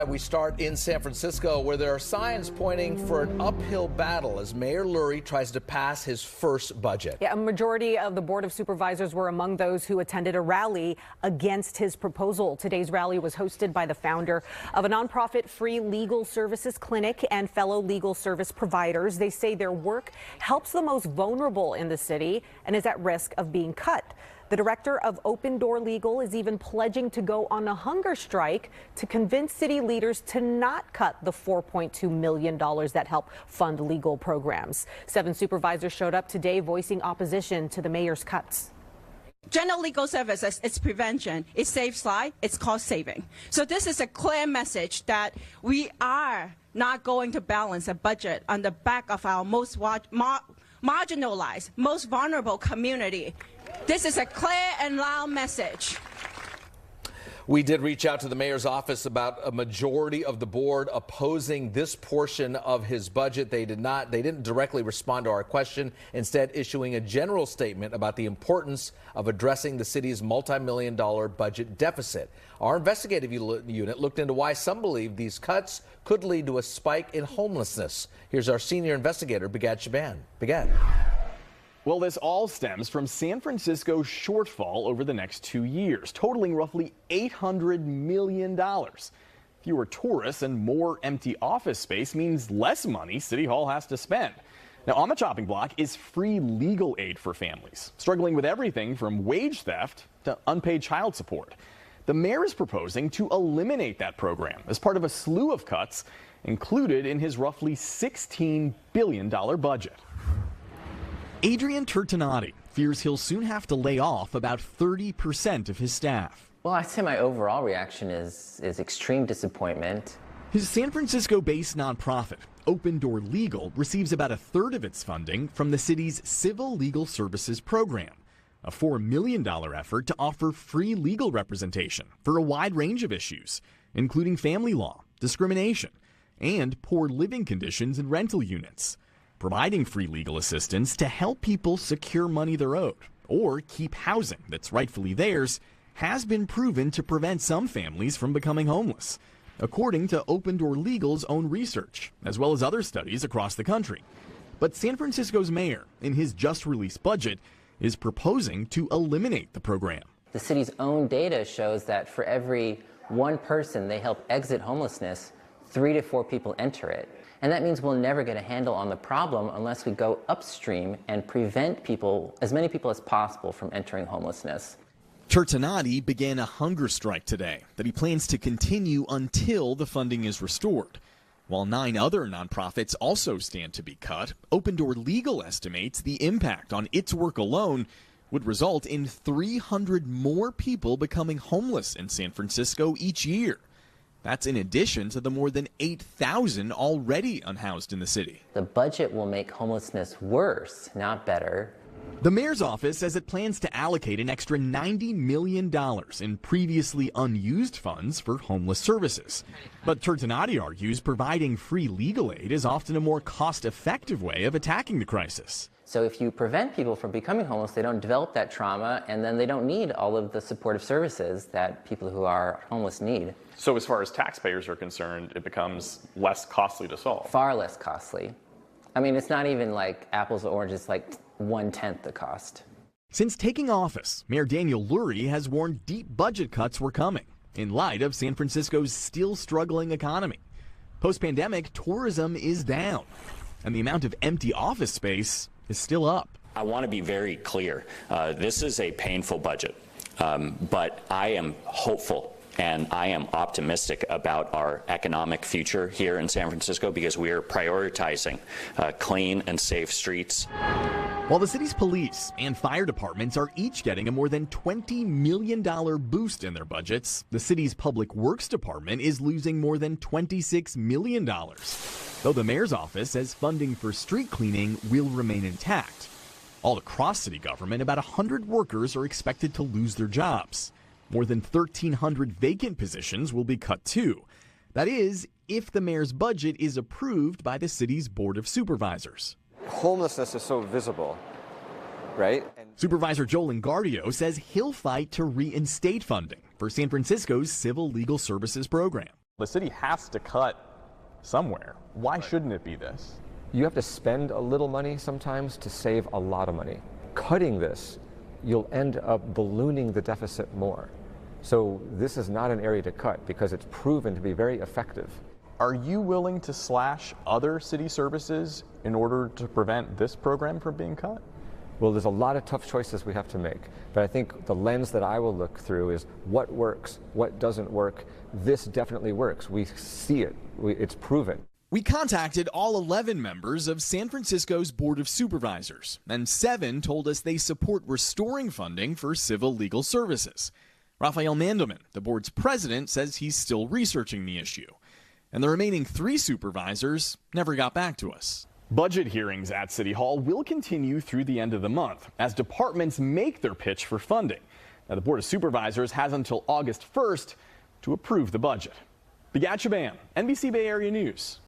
We start in San Francisco, where there are signs pointing for an uphill battle as Mayor Lurie tries to pass his first budget. Yeah, a majority of the Board of Supervisors were among those who attended a rally against his proposal. Today's rally was hosted by the founder of a nonprofit free legal services clinic and fellow legal service providers. They say their work helps the most vulnerable in the city and is at risk of being cut. The director of Open Door Legal is even pledging to go on a hunger strike to convince city leaders to not cut the $4.2 million that help fund legal programs. 7 supervisors showed up today voicing opposition to the mayor's cuts. General legal services, it's prevention, it saves life, it's cost saving. So this is a clear message that we are not going to balance a budget on the back of our most marginalized, most vulnerable community. This is a clear and loud message. We did reach out to the mayor's office about a majority of the board opposing this portion of his budget. They didn't directly respond to our question, instead issuing a general statement about the importance of addressing the city's multi-million-dollar budget deficit. Our investigative unit looked into why some believe these cuts could lead to a spike in homelessness. Here's our senior investigator, Bigad Shaban. Bigad. Well, this all stems from San Francisco's shortfall over the next 2 years, totaling roughly $800 million. Fewer tourists and more empty office space means less money City Hall has to spend. Now, on the chopping block is free legal aid for families, struggling with everything from wage theft to unpaid child support. The mayor is proposing to eliminate that program as part of a slew of cuts included in his roughly $16 billion budget. Adrian Turtinati fears he'll soon have to lay off about 30% of his staff. Well, I'd say my overall reaction is extreme disappointment. His San Francisco-based nonprofit, Open Door Legal, receives about a third of its funding from the city's Civil Legal Services program, a $4 million effort to offer free legal representation for a wide range of issues, including family law, discrimination, and poor living conditions in rental units. Providing free legal assistance to help people secure money they're owed or keep housing that's rightfully theirs has been proven to prevent some families from becoming homeless, according to Open Door Legal's own research, as well as other studies across the country. But San Francisco's mayor, in his just-released budget, is proposing to eliminate the program. The city's own data shows that for every one person they help exit homelessness, 3 to 4 people enter it. And that means we'll never get a handle on the problem unless we go upstream and prevent people, as many people as possible, from entering homelessness. Turtinati began a hunger strike today that he plans to continue until the funding is restored. While 9 other nonprofits also stand to be cut, Open Door Legal estimates the impact on its work alone would result in 300 more people becoming homeless in San Francisco each year. That's in addition to the more than 8,000 already unhoused in the city. The budget will make homelessness worse, not better. The mayor's office says it plans to allocate an extra $90 million in previously unused funds for homeless services. But Turtinati argues providing free legal aid is often a more cost-effective way of attacking the crisis. So if you prevent people from becoming homeless, they don't develop that trauma, and then they don't need all of the supportive services that people who are homeless need. So as far as taxpayers are concerned, it becomes less costly to solve. Far less costly. I mean, it's not even like apples and oranges, like 1/10 the cost. Since taking office, Mayor Daniel Lurie has warned deep budget cuts were coming in light of San Francisco's still struggling economy. Post-pandemic, tourism is down, and the amount of empty office space is still up. I want to be very clear. This is a painful budget, but I am hopeful and I am optimistic about our economic future here in San Francisco because we are prioritizing clean and safe streets. While the city's police and fire departments are each getting a more than $20 million boost in their budgets, the city's public works department is losing more than $26 million. Though the mayor's office says funding for street cleaning will remain intact. All across city government, about 100 workers are expected to lose their jobs. More than 1,300 vacant positions will be cut too. That is, if the mayor's budget is approved by the city's Board of Supervisors. Homelessness is so visible, right? Supervisor Joel Engardio says he'll fight to reinstate funding for San Francisco's Civil Legal Services program. The city has to cut somewhere. Why shouldn't it be this? You have to spend a little money sometimes to save a lot of money. Cutting this, you'll end up ballooning the deficit more. So this is not an area to cut because it's proven to be very effective. Are you willing to slash other city services in order to prevent this program from being cut? Well, there's a lot of tough choices we have to make, but I think the lens that I will look through is what works, what doesn't work. This definitely works. We see it. It's proven. We contacted all 11 members of San Francisco's Board of Supervisors, and 7 told us they support restoring funding for civil legal services. Rafael Mandelman, the board's president, says he's still researching the issue. And the remaining 3 supervisors never got back to us. Budget hearings at City Hall will continue through the end of the month as departments make their pitch for funding. Now, the Board of Supervisors has until August 1st to approve the budget. Bigad Shaban, NBC Bay Area News.